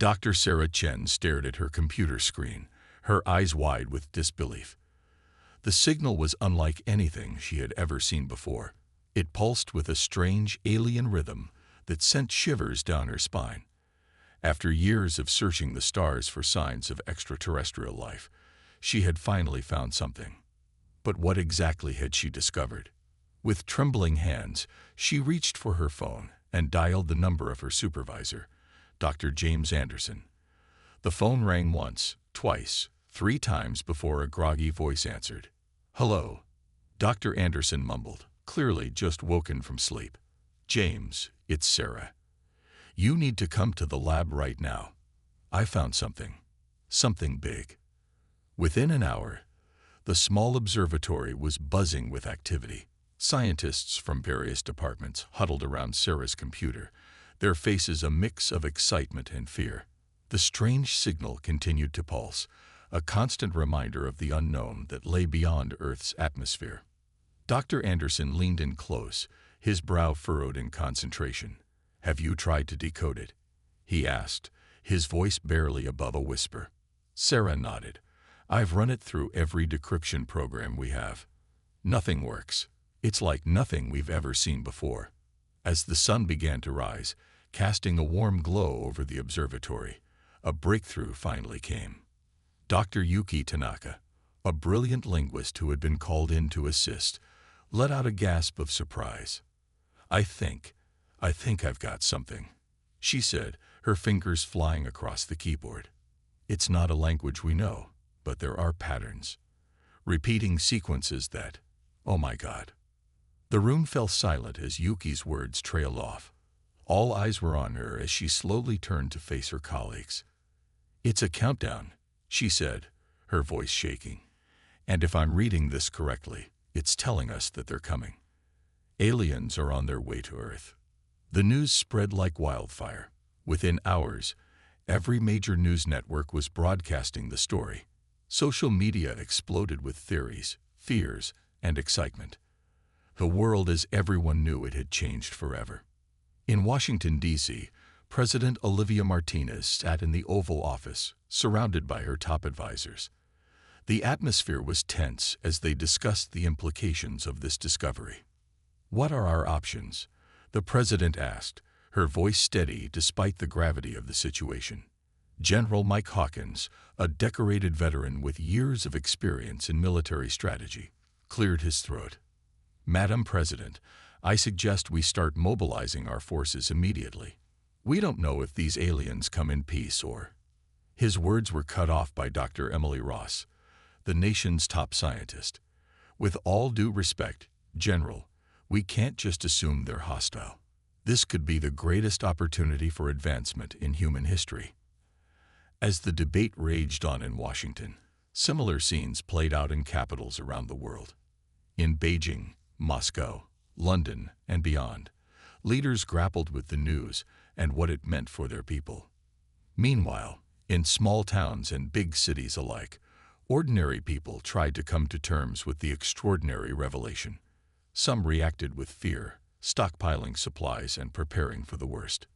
Dr. Sarah Chen stared at her computer screen, her eyes wide with disbelief. The signal was unlike anything she had ever seen before. It pulsed with a strange alien rhythm that sent shivers down her spine. After years of searching the stars for signs of extraterrestrial life, she had finally found something. But what exactly had she discovered? With trembling hands, she reached for her phone and dialed the number of her supervisor, Dr. James Anderson. The phone rang once, twice, 3 times before a groggy voice answered. "Hello," Dr. Anderson mumbled, clearly just woken from sleep. "James, it's Sarah. You need to come to the lab right now. I found something. Something big." Within an hour, the small observatory was buzzing with activity. Scientists from various departments huddled around Sarah's computer, their faces a mix of excitement and fear. The strange signal continued to pulse, a constant reminder of the unknown that lay beyond Earth's atmosphere. Dr. Anderson leaned in close, his brow furrowed in concentration. "Have you tried to decode it?" he asked, his voice barely above a whisper. Sarah nodded. "I've run it through every decryption program we have. Nothing works. It's like nothing we've ever seen before." As the sun began to rise, casting a warm glow over the observatory, a breakthrough finally came. Dr. Yuki Tanaka, a brilliant linguist who had been called in to assist, let out a gasp of surprise. I think I've got something," she said, her fingers flying across the keyboard. "It's not a language we know, but there are patterns. Repeating sequences that, oh my God." The room fell silent as Yuki's words trailed off. All eyes were on her as she slowly turned to face her colleagues. "It's a countdown," she said, her voice shaking. "And if I'm reading this correctly, it's telling us that they're coming. Aliens are on their way to Earth." The news spread like wildfire. Within hours, every major news network was broadcasting the story. Social media exploded with theories, fears, and excitement. The world as everyone knew it had changed forever. In Washington, D.C., President Olivia Martinez sat in the Oval Office, surrounded by her top advisors. The atmosphere was tense as they discussed the implications of this discovery. "What are our options?" the president asked, her voice steady despite the gravity of the situation. General Mike Hawkins, a decorated veteran with years of experience in military strategy, cleared his throat. "Madam President, I suggest we start mobilizing our forces immediately. We don't know if these aliens come in peace or—" His words were cut off by Dr. Emily Ross, the nation's top scientist. "With all due respect, General, we can't just assume they're hostile. This could be the greatest opportunity for advancement in human history." As the debate raged on in Washington, similar scenes played out in capitals around the world. In Beijing, Moscow, London, and beyond, leaders grappled with the news and what it meant for their people. Meanwhile, in small towns and big cities alike, ordinary people tried to come to terms with the extraordinary revelation. Some reacted with fear, stockpiling supplies and preparing for the worst.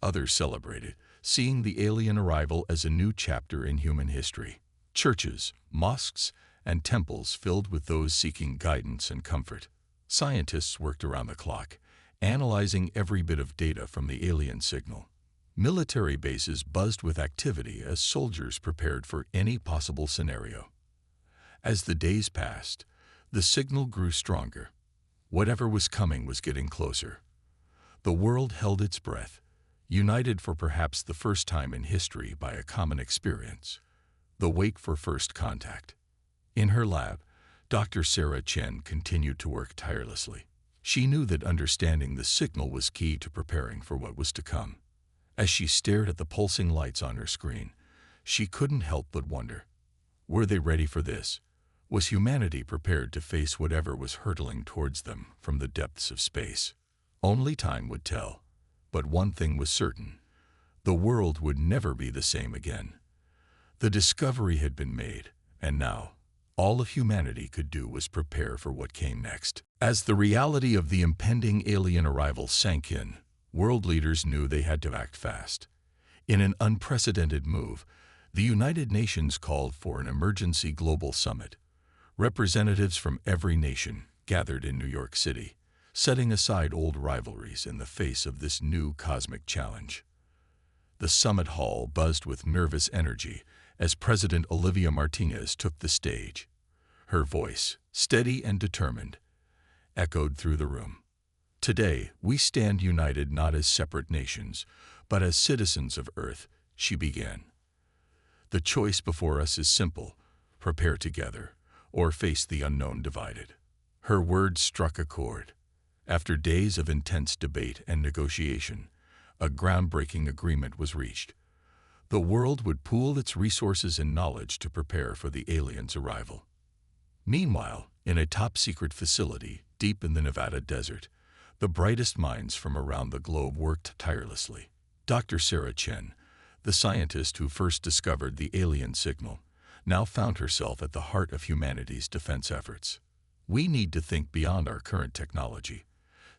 Others celebrated, seeing the alien arrival as a new chapter in human history. Churches, mosques, and temples filled with those seeking guidance and comfort. Scientists worked around the clock, analyzing every bit of data from the alien signal. Military bases buzzed with activity as soldiers prepared for any possible scenario. As the days passed, the signal grew stronger. Whatever was coming was getting closer. The world held its breath, united for perhaps the first time in history by a common experience: the wait for first contact. In her lab, Dr. Sarah Chen continued to work tirelessly. She knew that understanding the signal was key to preparing for what was to come. As she stared at the pulsing lights on her screen, she couldn't help but wonder, were they ready for this? Was humanity prepared to face whatever was hurtling towards them from the depths of space? Only time would tell. But one thing was certain: the world would never be the same again. The discovery had been made, and now, all of humanity could do was prepare for what came next. As the reality of the impending alien arrival sank in, world leaders knew they had to act fast. In an unprecedented move, the United Nations called for an emergency global summit. Representatives from every nation gathered in New York City, setting aside old rivalries in the face of this new cosmic challenge. The summit hall buzzed with nervous energy as President Olivia Martinez took the stage. Her voice, steady and determined, echoed through the room. Today, we stand united not as separate nations, but as citizens of Earth, she began. The choice before us is simple: prepare together, or face the unknown divided. Her words struck a chord. After days of intense debate and negotiation, a groundbreaking agreement was reached. The world would pool its resources and knowledge to prepare for the aliens' arrival. Meanwhile, in a top-secret facility deep in the Nevada desert, the brightest minds from around the globe worked tirelessly. Dr. Sarah Chen, the scientist who first discovered the alien signal, now found herself at the heart of humanity's defense efforts. We need to think beyond our current technology,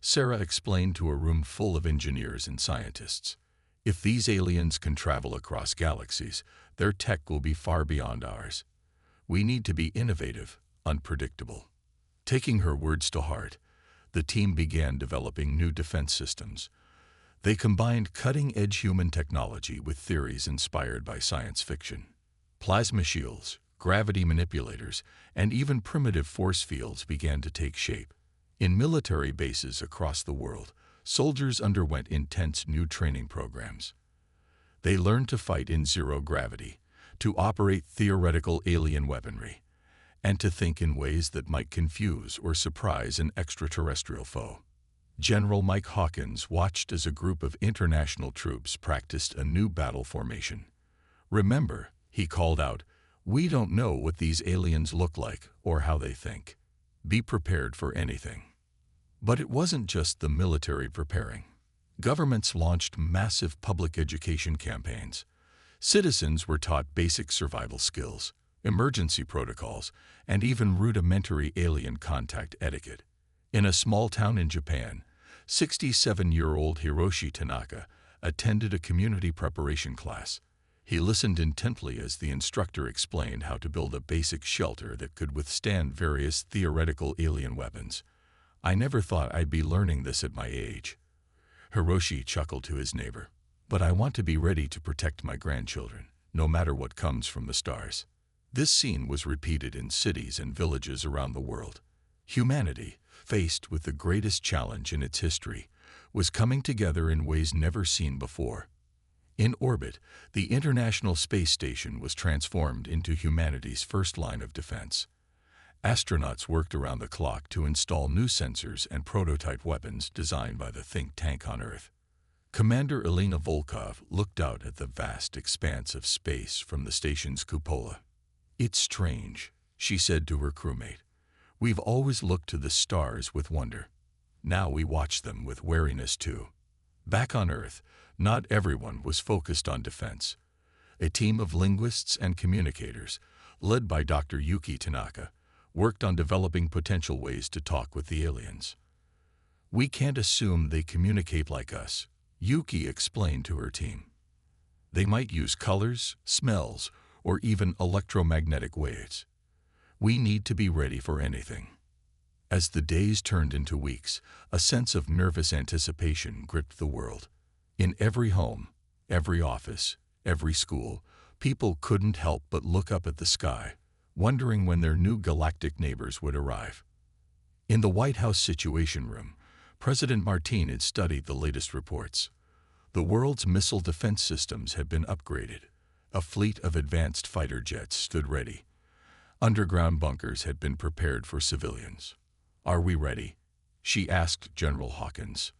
Sarah explained to a room full of engineers and scientists. If these aliens can travel across galaxies, their tech will be far beyond ours. We need to be innovative, unpredictable. Taking her words to heart, the team began developing new defense systems. They combined cutting-edge human technology with theories inspired by science fiction. Plasma shields, gravity manipulators, and even primitive force fields began to take shape. In military bases across the world, soldiers underwent intense new training programs. They learned to fight in zero gravity, to operate theoretical alien weaponry, and to think in ways that might confuse or surprise an extraterrestrial foe. General Mike Hawkins watched as a group of international troops practiced a new battle formation. "Remember," he called out, "we don't know what these aliens look like or how they think. Be prepared for anything." But it wasn't just the military preparing. Governments launched massive public education campaigns. Citizens were taught basic survival skills, emergency protocols, and even rudimentary alien contact etiquette. In a small town in Japan, 67-year-old Hiroshi Tanaka attended a community preparation class. He listened intently as the instructor explained how to build a basic shelter that could withstand various theoretical alien weapons. "I never thought I'd be learning this at my age." Hiroshi chuckled to his neighbor. "But I want to be ready to protect my grandchildren, no matter what comes from the stars." This scene was repeated in cities and villages around the world. Humanity, faced with the greatest challenge in its history, was coming together in ways never seen before. In orbit, the International Space Station was transformed into humanity's first line of defense. Astronauts worked around the clock to install new sensors and prototype weapons designed by the think tank on Earth. Commander Elena Volkov looked out at the vast expanse of space from the station's cupola. "It's strange," she said to her crewmate. "We've always looked to the stars with wonder. Now we watch them with wariness too." Back on Earth, not everyone was focused on defense. A team of linguists and communicators, led by Dr. Yuki Tanaka, worked on developing potential ways to talk with the aliens. "We can't assume they communicate like us," Yuki explained to her team. "They might use colors, smells, or even electromagnetic waves. We need to be ready for anything." As the days turned into weeks, a sense of nervous anticipation gripped the world. In every home, every office, every school, people couldn't help but look up at the sky, wondering when their new galactic neighbors would arrive. In the White House Situation Room, President Martinez studied the latest reports. The world's missile defense systems had been upgraded. A fleet of advanced fighter jets stood ready. Underground bunkers had been prepared for civilians. "Are we ready?" she asked General Hawkins.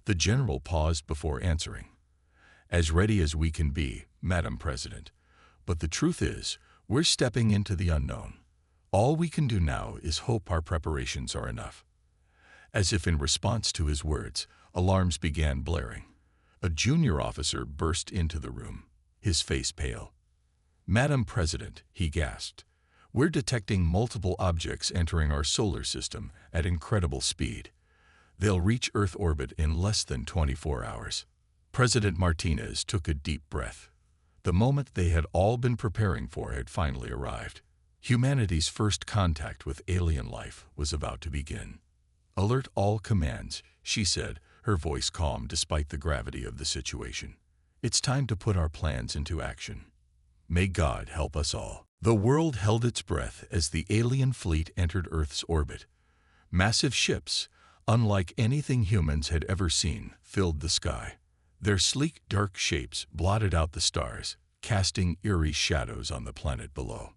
The general paused before answering. "As ready as we can be, Madam President. But the truth is, we're stepping into the unknown. All we can do now is hope our preparations are enough." As if in response to his words, alarms began blaring. A junior officer burst into the room, his face pale. "Madam President," he gasped, "we're detecting multiple objects entering our solar system at incredible speed. They'll reach Earth orbit in less than 24 hours." President Martinez took a deep breath. The moment they had all been preparing for had finally arrived. Humanity's first contact with alien life was about to begin. "Alert all commands," she said, her voice calm despite the gravity of the situation. "It's time to put our plans into action. May God help us all." The world held its breath as the alien fleet entered Earth's orbit. Massive ships, unlike anything humans had ever seen, filled the sky. Their sleek, dark shapes blotted out the stars, casting eerie shadows on the planet below.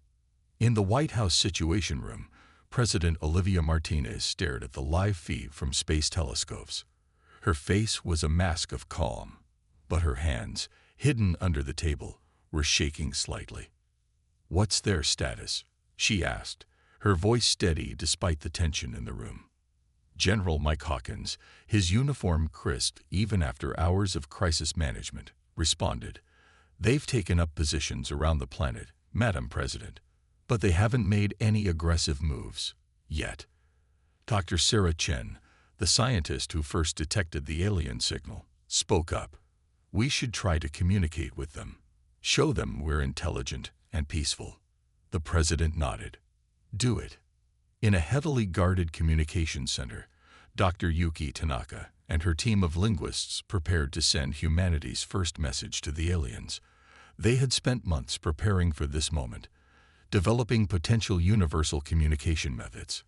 In the White House Situation Room, President Olivia Martinez stared at the live feed from space telescopes. Her face was a mask of calm, but her hands, hidden under the table, were shaking slightly. "What's their status?" she asked, her voice steady despite the tension in the room. General Mike Hawkins, his uniform crisp even after hours of crisis management, responded, "They've taken up positions around the planet, Madam President, but they haven't made any aggressive moves yet." Dr. Sarah Chen, the scientist who first detected the alien signal, spoke up. "We should try to communicate with them. Show them we're intelligent and peaceful." The president nodded. "Do it." In a heavily guarded communications center, Dr. Yuki Tanaka and her team of linguists prepared to send humanity's first message to the aliens. They had spent months preparing for this moment, developing potential universal communication methods.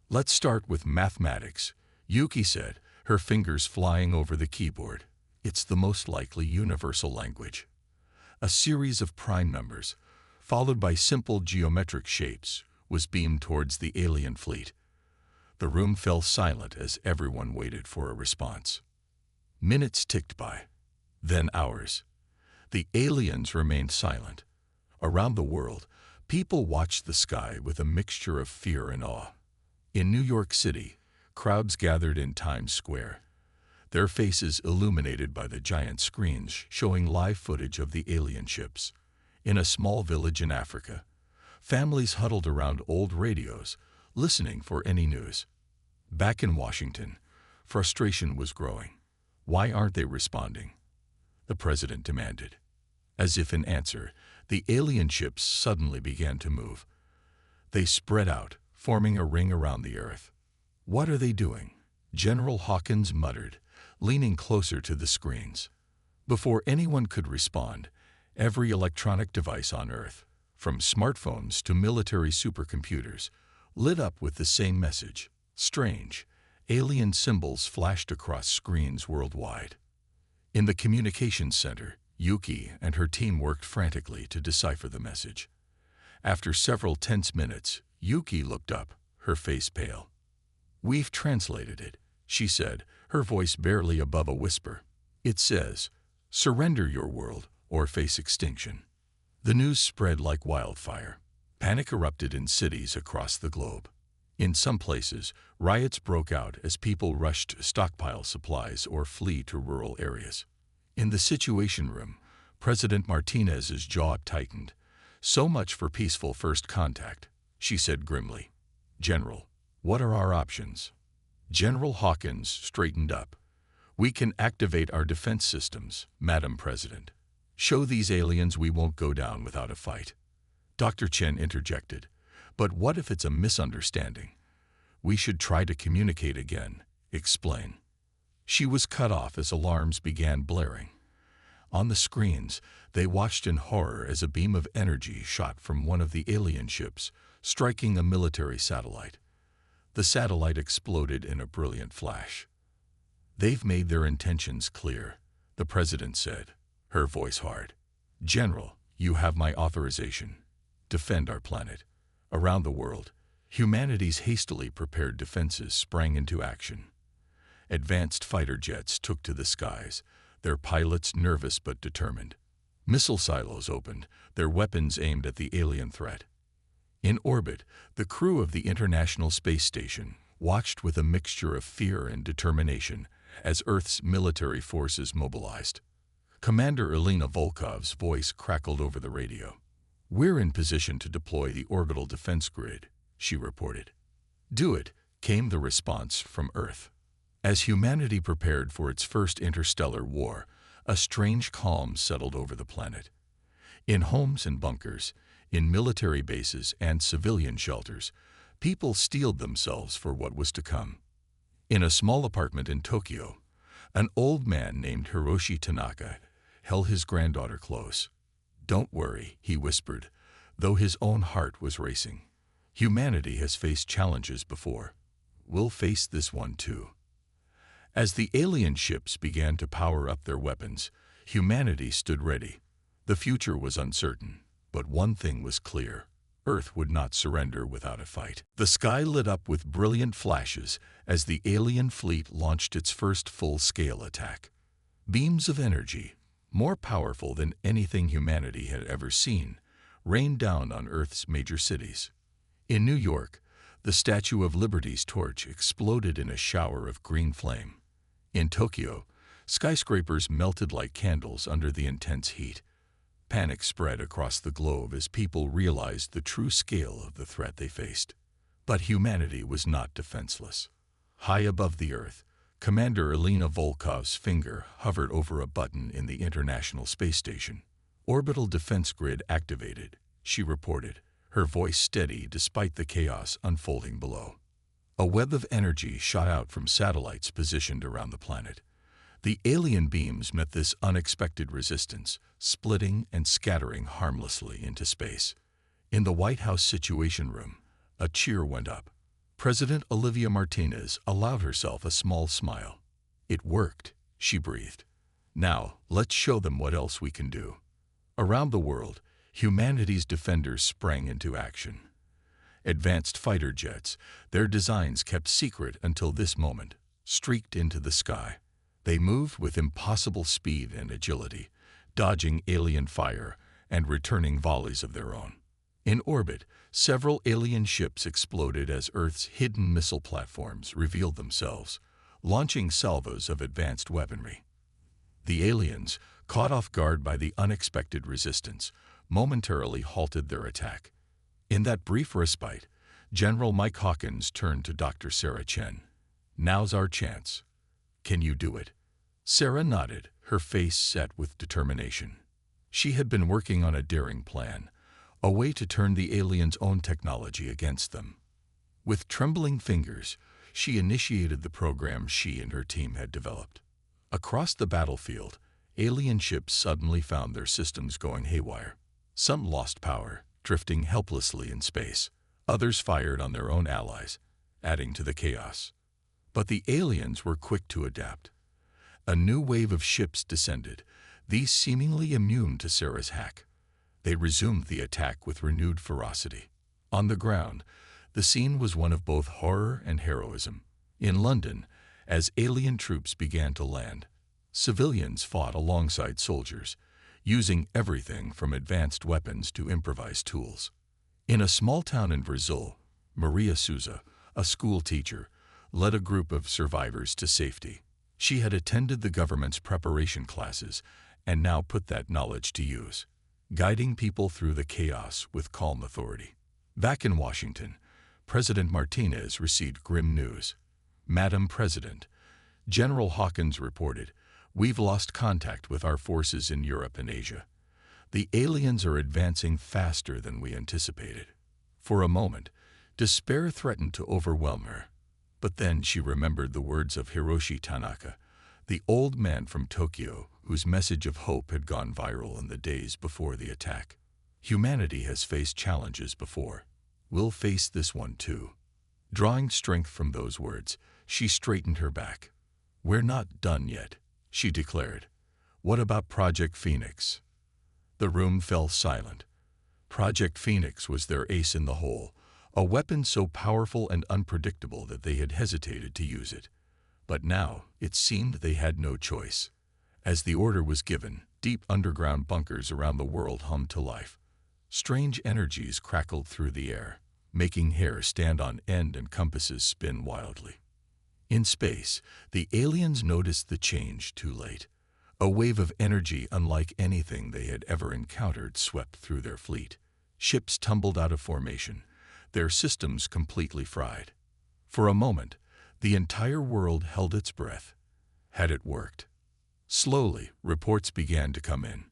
"Let's start with mathematics," Yuki said, her fingers flying over the keyboard. "It's the most likely universal language." A series of prime numbers, followed by simple geometric shapes, was beamed towards the alien fleet. The room fell silent as everyone waited for a response. Minutes ticked by, then hours. The aliens remained silent. Around the world, people watched the sky with a mixture of fear and awe. In New York City, crowds gathered in Times Square, their faces illuminated by the giant screens showing live footage of the alien ships. In a small village in Africa, families huddled around old radios, listening for any news. Back in Washington, frustration was growing. "Why aren't they responding?" the president demanded. As if in answer, the alien ships suddenly began to move. They spread out, forming a ring around the Earth. "What are they doing?" General Hawkins muttered, leaning closer to the screens. Before anyone could respond, every electronic device on Earth, from smartphones to military supercomputers, lit up with the same message. Strange, alien symbols flashed across screens worldwide. In the communications center, Yuki and her team worked frantically to decipher the message. After several tense minutes, Yuki looked up, her face pale. "We've translated it," she said, her voice barely above a whisper. "It says, 'Surrender your world or face extinction.'" The news spread like wildfire. Panic erupted in cities across the globe. In some places, riots broke out as people rushed to stockpile supplies or flee to rural areas. In the Situation Room, President Martinez's jaw tightened. "So much for peaceful first contact," she said grimly. "General, what are our options?" General Hawkins straightened up. "We can activate our defense systems, Madam President. Show these aliens we won't go down without a fight." Dr. Chen interjected. "But what if it's a misunderstanding? We should try to communicate again. Explain." She was cut off as alarms began blaring. On the screens, they watched in horror as a beam of energy shot from one of the alien ships, striking a military satellite. The satellite exploded in a brilliant flash. "They've made their intentions clear," the president said, her voice hard. "General, you have my authorization. Defend our planet." Around the world, humanity's hastily prepared defenses sprang into action. Advanced fighter jets took to the skies, their pilots nervous but determined. Missile silos opened, their weapons aimed at the alien threat. In orbit, the crew of the International Space Station watched with a mixture of fear and determination as Earth's military forces mobilized. Commander Elena Volkov's voice crackled over the radio. "We're in position to deploy the orbital defense grid," she reported. "Do it," came the response from Earth. As humanity prepared for its first interstellar war, A strange calm settled over the planet. In homes and bunkers, in military bases and civilian shelters, people steeled themselves for what was to come. In a small apartment in Tokyo, an old man named Hiroshi Tanaka held his granddaughter close. "Don't worry," he whispered, though his own heart was racing. "Humanity has faced challenges before. We'll face this one too." As the alien ships began to power up their weapons, humanity stood ready. The future was uncertain, but one thing was clear: Earth would not surrender without a fight. The sky lit up with brilliant flashes as the alien fleet launched its first full-scale attack. Beams of energy, more powerful than anything humanity had ever seen, rained down on Earth's major cities. In New York, the Statue of Liberty's torch exploded in a shower of green flame. In Tokyo, skyscrapers melted like candles under the intense heat. Panic spread across the globe as people realized the true scale of the threat they faced. But humanity was not defenseless. High above the Earth, Commander Elena Volkov's finger hovered over a button in the International Space Station. "Orbital defense grid activated," she reported, her voice steady despite the chaos unfolding below. A web of energy shot out from satellites positioned around the planet. The alien beams met this unexpected resistance, splitting and scattering harmlessly into space. In the White House Situation Room, a cheer went up. President Olivia Martinez allowed herself a small smile. "It worked," she breathed. "Now, let's show them what else we can do." Around the world, humanity's defenders sprang into action. Advanced fighter jets, their designs kept secret until this moment, streaked into the sky. They moved with impossible speed and agility, dodging alien fire and returning volleys of their own. In orbit, several alien ships exploded as Earth's hidden missile platforms revealed themselves, launching salvos of advanced weaponry. The aliens, caught off guard by the unexpected resistance, momentarily halted their attack. In that brief respite, General Mike Hawkins turned to Dr. Sarah Chen. "Now's our chance. Can you do it?" Sarah nodded, her face set with determination. She had been working on a daring plan, a way to turn the aliens' own technology against them. With trembling fingers, she initiated the program she and her team had developed. Across the battlefield, alien ships suddenly found their systems going haywire. Some lost power, drifting helplessly in space. Others fired on their own allies, adding to the chaos. But the aliens were quick to adapt. A new wave of ships descended, these seemingly immune to Sarah's hack. They resumed the attack with renewed ferocity. On the ground, the scene was one of both horror and heroism. In London, as alien troops began to land, civilians fought alongside soldiers, using everything from advanced weapons to improvised tools. In a small town in Brazil, Maria Souza, a school teacher, led a group of survivors to safety. She had attended the government's preparation classes and now put that knowledge to use, guiding people through the chaos with calm authority. Back in Washington, President Martinez received grim news. "Madam President," General Hawkins reported, "we've lost contact with our forces in Europe and Asia. The aliens are advancing faster than we anticipated." For a moment, despair threatened to overwhelm her. But then she remembered the words of Hiroshi Tanaka, the old man from Tokyo whose message of hope had gone viral in the days before the attack. Humanity has faced challenges before. We'll face this one too. Drawing strength from those words, she straightened her back. "We're not done yet," she declared. "What about Project Phoenix?" The room fell silent. Project Phoenix was their ace in the hole, a weapon so powerful and unpredictable that they had hesitated to use it. But now it seemed they had no choice. As the order was given, deep underground bunkers around the world hummed to life. Strange energies crackled through the air, making hair stand on end and compasses spin wildly. In space, the aliens noticed the change too late. A wave of energy unlike anything they had ever encountered swept through their fleet. Ships tumbled out of formation, their systems completely fried. For a moment, the entire world held its breath. Had it worked? Slowly, reports began to come in.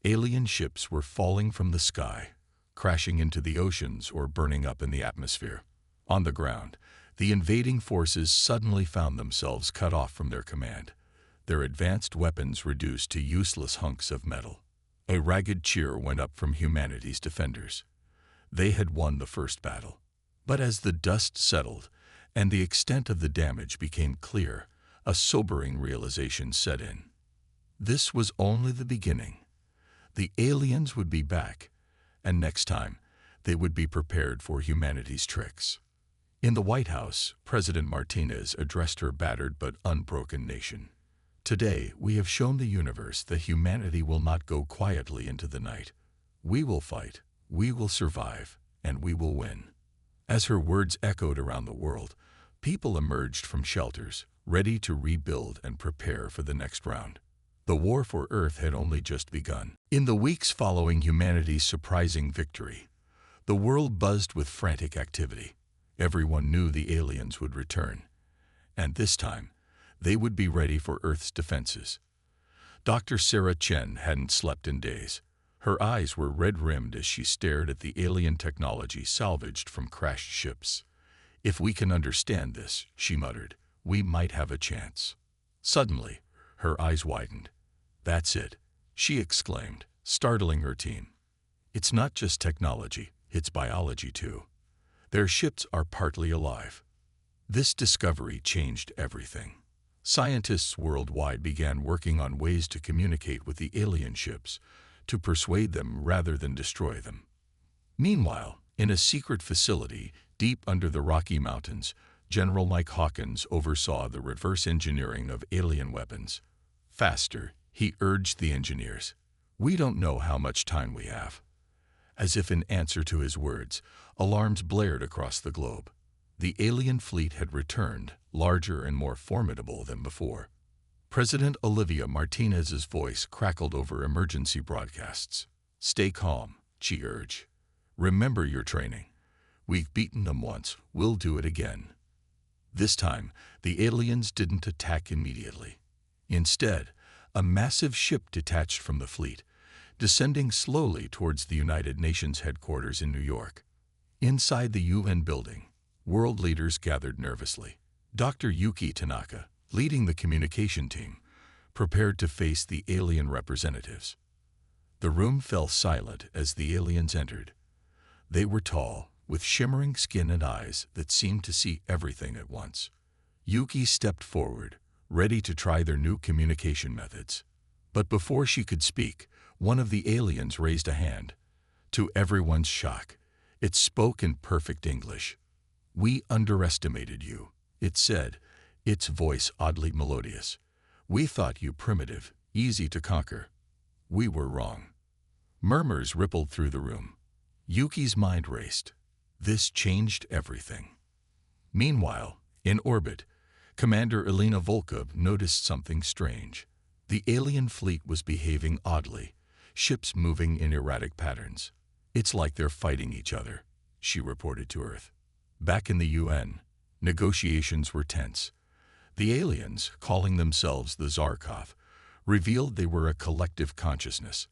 Alien ships were falling from the sky, crashing into the oceans or burning up in the atmosphere. On the ground, the invading forces suddenly found themselves cut off from their command, their advanced weapons reduced to useless hunks of metal. A ragged cheer went up from humanity's defenders. They had won the first battle. But as the dust settled and the extent of the damage became clear, a sobering realization set in. This was only the beginning. The aliens would be back, and next time, they would be prepared for humanity's tricks. In the White House, President Martinez addressed her battered but unbroken nation. Today, we have shown the universe that humanity will not go quietly into the night. We will fight, we will survive, and we will win. As her words echoed around the world, people emerged from shelters, ready to rebuild and prepare for the next round. The war for Earth had only just begun. In the weeks following humanity's surprising victory, the world buzzed with frantic activity. Everyone knew the aliens would return, and this time, they would be ready for Earth's defenses. Dr. Sarah Chen hadn't slept in days. Her eyes were red-rimmed as she stared at the alien technology salvaged from crashed ships. "If we can understand this," she muttered, "we might have a chance." Suddenly, her eyes widened. "That's it," she exclaimed, startling her team. "It's not just technology, it's biology too. Their ships are partly alive." This discovery changed everything. Scientists worldwide began working on ways to communicate with the alien ships, to persuade them rather than destroy them. Meanwhile, in a secret facility deep under the Rocky Mountains, General Mike Hawkins oversaw the reverse engineering of alien weapons. "Faster," he urged the engineers. "We don't know how much time we have." As if in answer to his words, alarms blared across the globe. The alien fleet had returned, larger and more formidable than before. President Olivia Martinez's voice crackled over emergency broadcasts. "Stay calm," she urged. "Remember your training. We've beaten them once, we'll do it again." This time, the aliens didn't attack immediately. Instead, a massive ship detached from the fleet, descending slowly towards the United Nations headquarters in New York. Inside the UN building, world leaders gathered nervously. Dr. Yuki Tanaka, leading the communication team, prepared to face the alien representatives. The room fell silent as the aliens entered. They were tall, with shimmering skin and eyes that seemed to see everything at once. Yuki stepped forward, ready to try their new communication methods. But before she could speak, one of the aliens raised a hand. To everyone's shock, it spoke in perfect English. "We underestimated you," it said, its voice oddly melodious. "We thought you primitive, easy to conquer. We were wrong." Murmurs rippled through the room. Yuki's mind raced. This changed everything. Meanwhile, in orbit, Commander Elena Volkov noticed something strange. The alien fleet was behaving oddly, ships moving in erratic patterns. "It's like they're fighting each other," she reported to Earth. Back in the UN, negotiations were tense. The aliens, calling themselves the Zarkov, revealed they were a collective consciousness.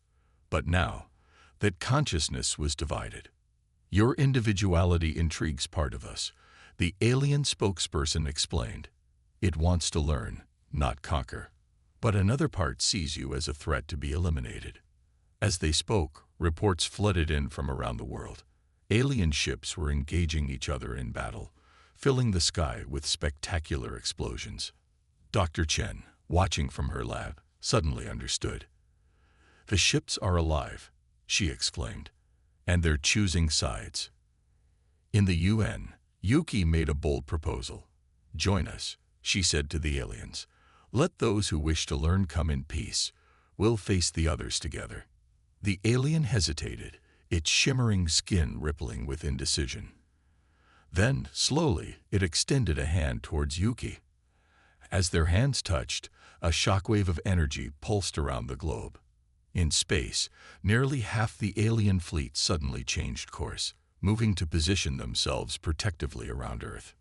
But now, that consciousness was divided. "Your individuality intrigues part of us," the alien spokesperson explained. "It wants to learn, not conquer. But another part sees you as a threat to be eliminated." As they spoke, reports flooded in from around the world. Alien ships were engaging each other in battle, filling the sky with spectacular explosions. Dr. Chen, watching from her lab, suddenly understood. "The ships are alive," she exclaimed, "and they're choosing sides." In the UN, Yuki made a bold proposal. "Join us," she said to the aliens. "Let those who wish to learn come in peace. We'll face the others together." The alien hesitated, its shimmering skin rippling with indecision. Then, slowly, it extended a hand towards Yuki. As their hands touched, a shockwave of energy pulsed around the globe. In space, nearly half the alien fleet suddenly changed course, moving to position themselves protectively around Earth.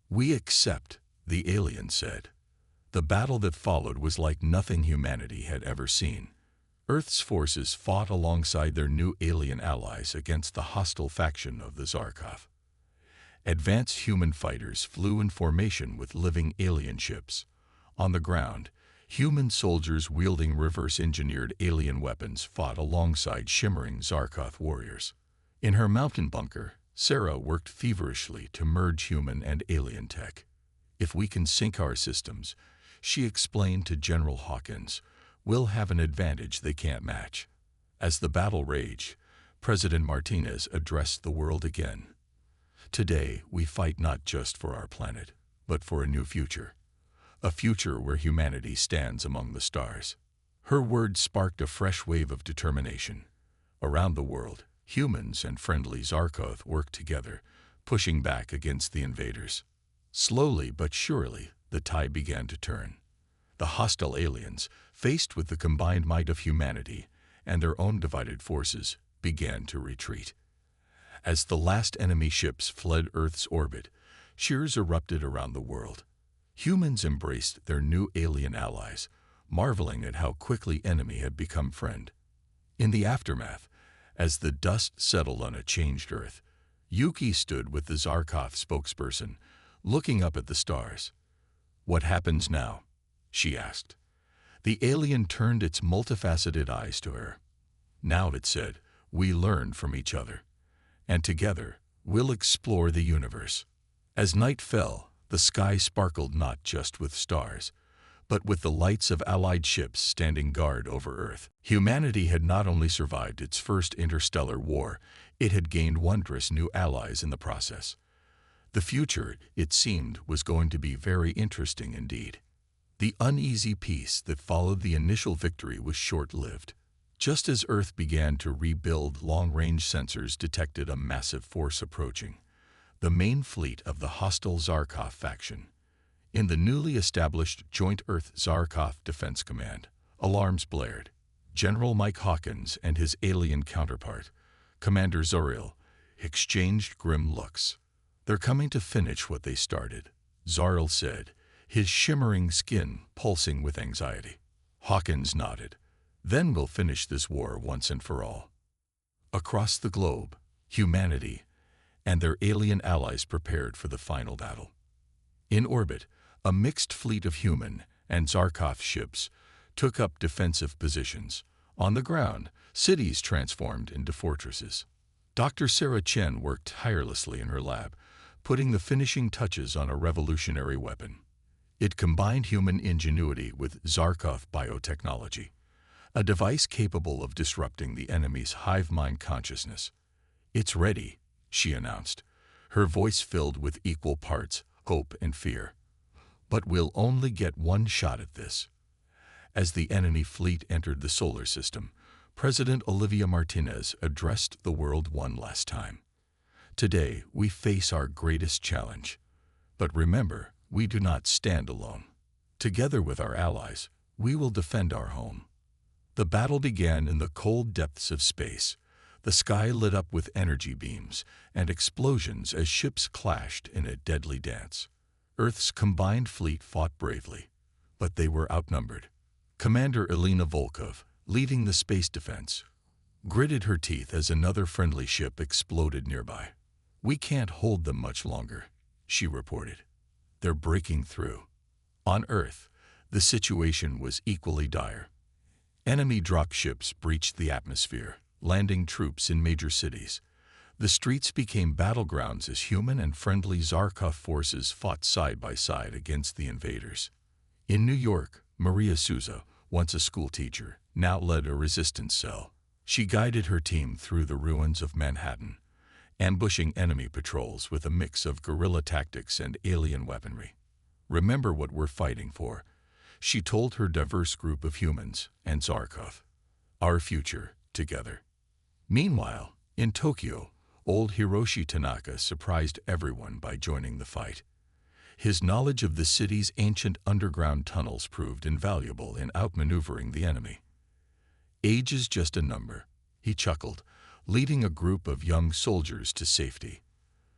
"We accept," the alien said. The battle that followed was like nothing humanity had ever seen. Earth's forces fought alongside their new alien allies against the hostile faction of the Zarkov. Advanced human fighters flew in formation with living alien ships. On the ground, human soldiers wielding reverse-engineered alien weapons fought alongside shimmering Zarkov warriors. In her mountain bunker, Sarah worked feverishly to merge human and alien tech. "If we can sync our systems," she explained to General Hawkins, "we'll have an advantage they can't match." As the battle raged, President Martinez addressed the world again. "Today, we fight not just for our planet, but for a new future. A future where humanity stands among the stars." Her words sparked a fresh wave of determination. Around the world, humans and friendly Zarkov worked together, pushing back against the invaders. Slowly but surely, the tide began to turn. The hostile aliens, faced with the combined might of humanity and their own divided forces, began to retreat. As the last enemy ships fled Earth's orbit, cheers erupted around the world. Humans embraced their new alien allies, marveling at how quickly enemy had become friend. In the aftermath, as the dust settled on a changed Earth, Yuki stood with the Zarkov spokesperson, looking up at the stars. "What happens now?" she asked. The alien turned its multifaceted eyes to her. "Now," it said, "we learn from each other. And together, we'll explore the universe." As night fell, the sky sparkled not just with stars, but with the lights of Allied ships standing guard over Earth. Humanity had not only survived its first interstellar war, it had gained wondrous new allies in the process. The future, it seemed, was going to be very interesting indeed. The uneasy peace that followed the initial victory was short-lived. Just as Earth began to rebuild, long-range sensors detected a massive force approaching, the main fleet of the hostile Zarkov faction. In the newly established Joint Earth-Zarkov Defense Command, alarms blared. General Mike Hawkins and his alien counterpart, Commander Zoriel, exchanged grim looks. "They're coming to finish what they started," Zoriel said, his shimmering skin pulsing with anxiety. Hawkins nodded. "Then we'll finish this war once and for all." Across the globe, humanity and their alien allies prepared for the final battle. In orbit, a mixed fleet of human and Zarkov ships took up defensive positions. On the ground, cities transformed into fortresses. Dr. Sarah Chen worked tirelessly in her lab, putting the finishing touches on a revolutionary weapon. It combined human ingenuity with Zarkov biotechnology, a device capable of disrupting the enemy's hive mind consciousness. "It's ready," she announced, her voice filled with equal parts hope and fear. "But we'll only get one shot at this." As the enemy fleet entered the solar system, President Olivia Martinez addressed the world one last time. "Today, we face our greatest challenge. But remember, we do not stand alone. Together with our allies, we will defend our home." The battle began in the cold depths of space. The sky lit up with energy beams and explosions as ships clashed in a deadly dance. Earth's combined fleet fought bravely, but they were outnumbered. Commander Elena Volkov, leading the space defense, gritted her teeth as another friendly ship exploded nearby. "We can't hold them much longer," she reported. "They're breaking through." On Earth, the situation was equally dire. Enemy dropships breached the atmosphere, landing troops in major cities. The streets became battlegrounds as human and friendly Zarkov forces fought side by side against the invaders. In New York, Maria Souza, once a schoolteacher, now led a resistance cell. She guided her team through the ruins of Manhattan, ambushing enemy patrols with a mix of guerrilla tactics and alien weaponry. "Remember what we're fighting for," she told her diverse group of humans and Zarkov. "Our future together." Meanwhile, in Tokyo, old Hiroshi Tanaka surprised everyone by joining the fight. His knowledge of the city's ancient underground tunnels proved invaluable in outmaneuvering the enemy. "Age is just a number," he chuckled, leading a group of young soldiers to safety.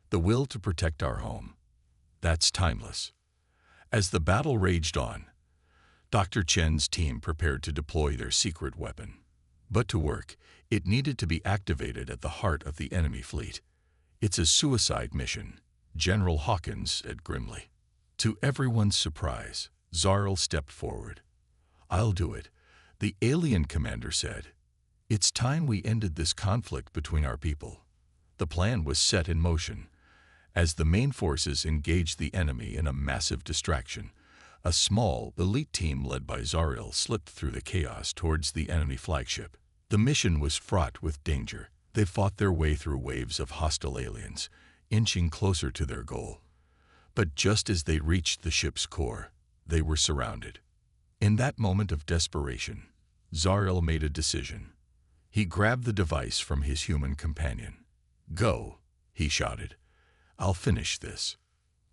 "The will to protect our home. That's timeless." As the battle raged on, Dr. Chen's team prepared to deploy their secret weapon. But to work, it needed to be activated at the heart of the enemy fleet. "It's a suicide mission," General Hawkins said grimly. To everyone's surprise, Zarl stepped forward. "I'll do it," the alien commander said. "It's time we ended this conflict between our people." The plan was set in motion. As the main forces engaged the enemy in a massive distraction, a small, elite team led by Zaril slipped through the chaos towards the enemy flagship. The mission was fraught with danger. They fought their way through waves of hostile aliens, inching closer to their goal. But just as they reached the ship's core, they were surrounded. In that moment of desperation, Zaril made a decision. He grabbed the device from his human companion. "Go," he shouted. "I'll finish this."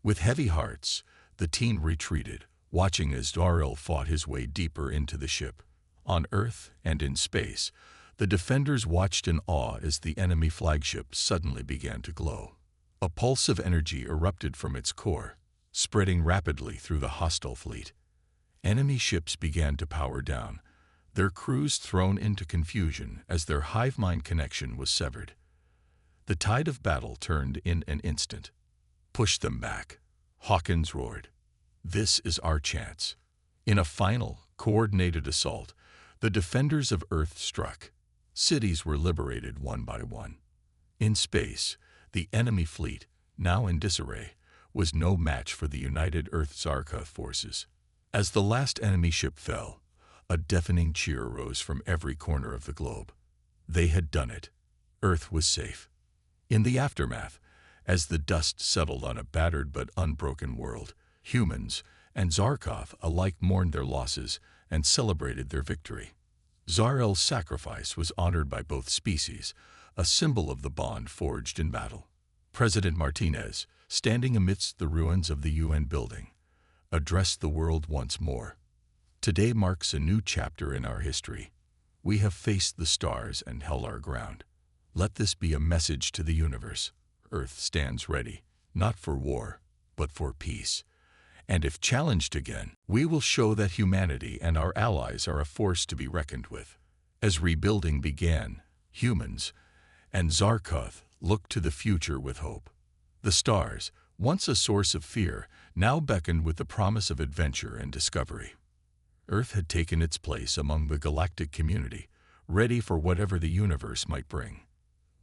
With heavy hearts, the team retreated, watching as Zaril fought his way deeper into the ship. On Earth and in space, the defenders watched in awe as the enemy flagship suddenly began to glow. A pulse of energy erupted from its core, spreading rapidly through the hostile fleet. Enemy ships began to power down, their crews thrown into confusion as their hive mind connection was severed. The tide of battle turned in an instant. "Push them back," Hawkins roared. "This is our chance." In a final, coordinated assault, the defenders of Earth struck. Cities were liberated one by one. In space, the enemy fleet, now in disarray, was no match for the united Earth-Zarkoth forces. As the last enemy ship fell, a deafening cheer rose from every corner of the globe. They had done it. Earth was safe. In the aftermath, as the dust settled on a battered but unbroken world, humans and Zarkoth alike mourned their losses and celebrated their victory. Zaril's sacrifice was honored by both species, a symbol of the bond forged in battle. President Martinez, standing amidst the ruins of the UN building, addressed the world once more. "Today marks a new chapter in our history. We have faced the stars and held our ground. Let this be a message to the universe. Earth stands ready, not for war, but for peace. And if challenged again, we will show that humanity and our allies are a force to be reckoned with." As rebuilding began, humans and Zarkoth looked to the future with hope. The stars, once a source of fear, now beckoned with the promise of adventure and discovery. Earth had taken its place among the galactic community, ready for whatever the universe might bring.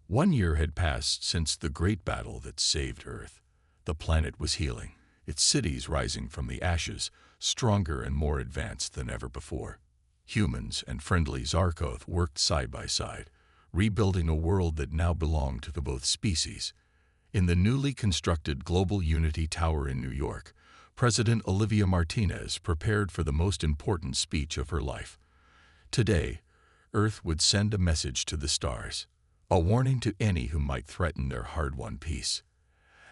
1 year had passed since the great battle that saved Earth. The planet was healing, its cities rising from the ashes, stronger and more advanced than ever before. Humans and friendly Zarkoth worked side by side, rebuilding a world that now belonged to the both species. In the newly constructed Global Unity Tower in New York, President Olivia Martinez prepared for the most important speech of her life. Today, Earth would send a message to the stars, a warning to any who might threaten their hard-won peace.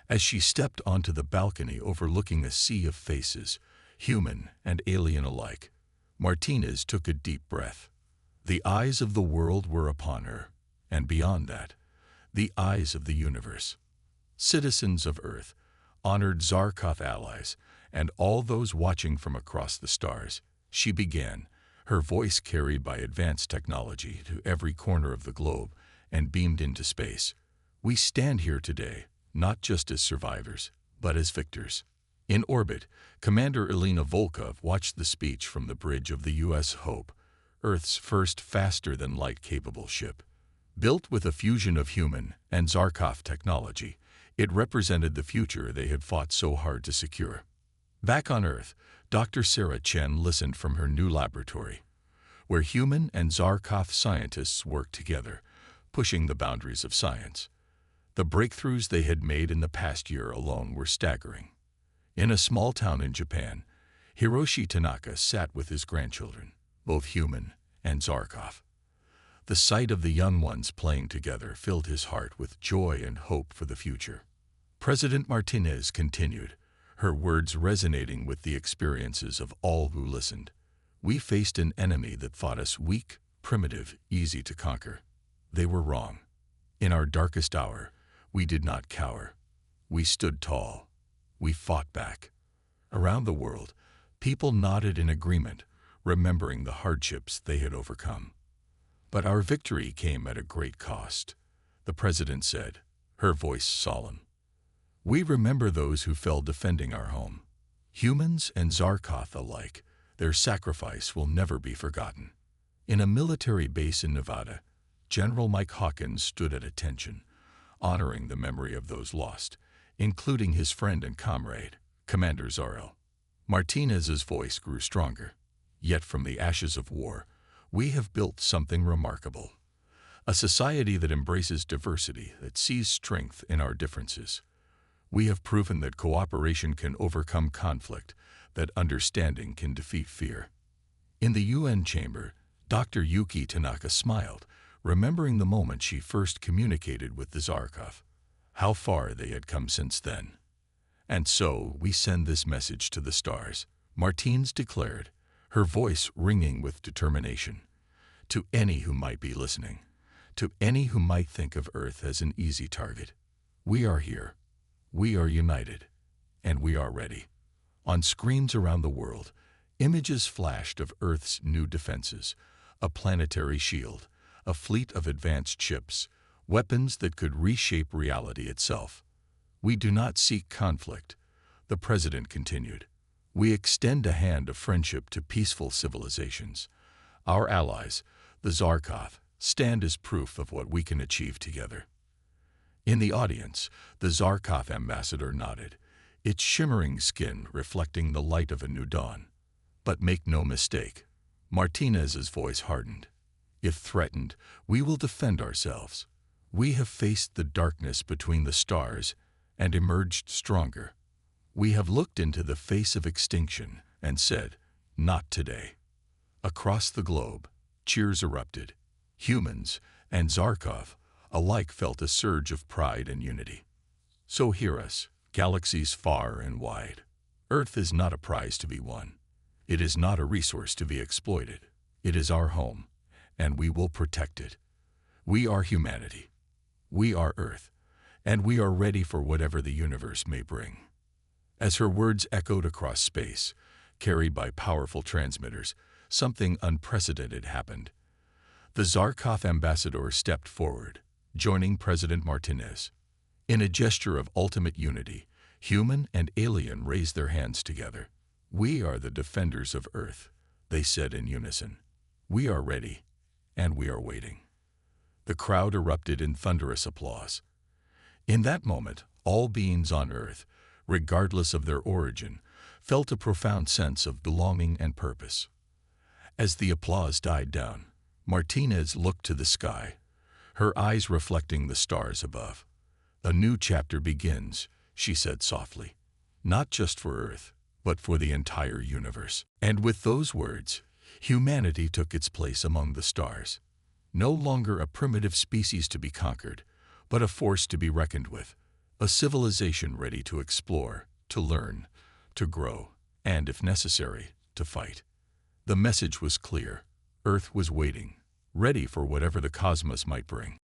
As she stepped onto the balcony overlooking a sea of faces, human and alien alike, Martinez took a deep breath. The eyes of the world were upon her, and beyond that, the eyes of the universe. Citizens of Earth, honored Zarkoth allies, and all those watching from across the stars, she began, her voice carried by advanced technology to every corner of the globe and beamed into space. "We stand here today, not just as survivors, but as victors." In orbit, Commander Elena Volkov watched the speech from the bridge of the U.S. Hope, Earth's first faster-than-light capable ship. Built with a fusion of human and Zarkoth technology, it represented the future they had fought so hard to secure. Back on Earth, Dr. Sarah Chen listened from her new laboratory, where human and Zarkoth scientists worked together, pushing the boundaries of science. The breakthroughs they had made in the past year alone were staggering. In a small town in Japan, Hiroshi Tanaka sat with his grandchildren, both human and Zarkoth. The sight of the young ones playing together filled his heart with joy and hope for the future. President Martinez continued, her words resonating with the experiences of all who listened. "We faced an enemy that thought us weak, primitive, easy to conquer. They were wrong. In our darkest hour, we did not cower. We stood tall. We fought back." Around the world, people nodded in agreement, remembering the hardships they had overcome. "But our victory came at a great cost," the president said, her voice solemn. "We remember those who fell defending our home. Humans and Zarkoth alike, their sacrifice will never be forgotten." In a military base in Nevada, General Mike Hawkins stood at attention, honoring the memory of those lost, including his friend and comrade, Commander Zorro. Martinez's voice grew stronger. "Yet from the ashes of war, we have built something remarkable. A society that embraces diversity, that sees strength in our differences. We have proven that cooperation can overcome conflict, that understanding can defeat fear." In the UN chamber, Dr. Yuki Tanaka smiled, remembering the moment she first communicated with the Zarkov. How far they had come since then. "And so we send this message to the stars," Martins declared, her voice ringing with determination. "To any who might be listening, to any who might think of Earth as an easy target. We are here, we are united, and we are ready." On screens around the world, images flashed of Earth's new defenses, a planetary shield, a fleet of advanced ships, weapons that could reshape reality itself. "We do not seek conflict," the president continued. "We extend a hand of friendship to peaceful civilizations. Our allies, the Zarkoth, stand as proof of what we can achieve together." In the audience, the Zarkoth ambassador nodded, its shimmering skin reflecting the light of a new dawn. "But make no mistake," Martinez's voice hardened. "If threatened, we will defend ourselves. We have faced the darkness between the stars and emerged stronger. We have looked into the face of extinction and said, 'Not today.'" Across the globe, cheers erupted. Humans and Zarkov alike felt a surge of pride and unity. "So hear us, galaxies far and wide. Earth is not a prize to be won. It is not a resource to be exploited. It is our home, and we will protect it. We are humanity. We are Earth, and we are ready for whatever the universe may bring." As her words echoed across space, carried by powerful transmitters, something unprecedented happened. The Zarkov ambassador stepped forward, joining President Martinez. In a gesture of ultimate unity, human and alien raised their hands together. "We are the defenders of Earth," they said in unison. "We are ready, and we are waiting." The crowd erupted in thunderous applause. In that moment, all beings on Earth, regardless of their origin, felt a profound sense of belonging and purpose. As the applause died down, Martinez looked to the sky, her eyes reflecting the stars above. "A new chapter begins," she said softly, "not just for Earth, but for the entire universe." And with those words, humanity took its place among the stars. No longer a primitive species to be conquered, but a force to be reckoned with, a civilization ready to explore, to learn, to grow, and, if necessary, to fight. The message was clear. Earth was waiting, ready for whatever the cosmos might bring.